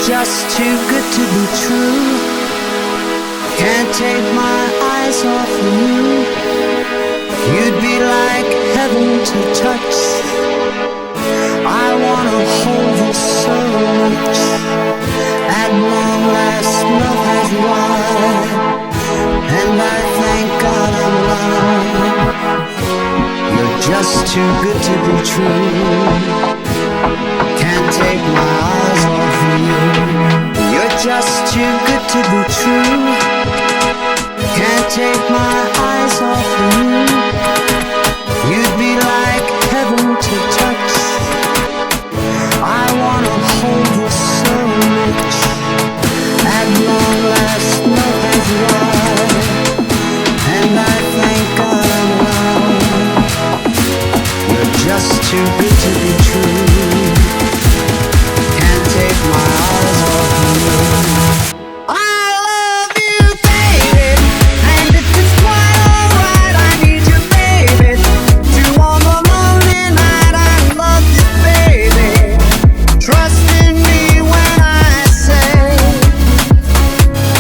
just too good to be true. Can't take my eyes off of you. You'd be like heaven to touch. I wanna hold you so much. At long last love has won, and I thank God I'm alive. You're just too good to be true. Can't take my eyes off of you. You're just too good to be true. Can't take my eyes off of you. You'd be like heaven to touch. I wanna hold you so much. At long last love has won, and I thank God I'm alive. You're just too good to be true. Can't take my eyes off of you. I love you, baby, and if it's quite alright, I need you, baby. Through all the lonely night, I love you, baby. Trust in me when I say,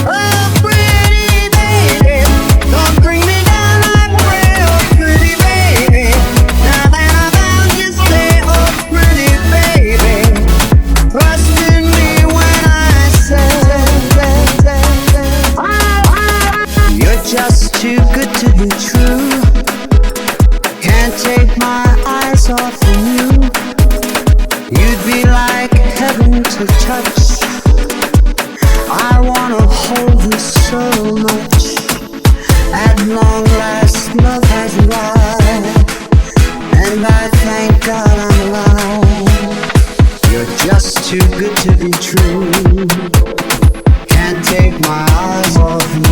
oh, pretty baby, don't bring me down, I'm real pretty baby. Now that I found you, say, oh, pretty baby. Trust in me when I say, you're just too good to be true. Can't take my eyes off of you. You'd be like heaven to touch. I wanna hold you so much. At long last love has won, and I thank God I'm alive. You're just too good to be true. Can't take my eyes off you.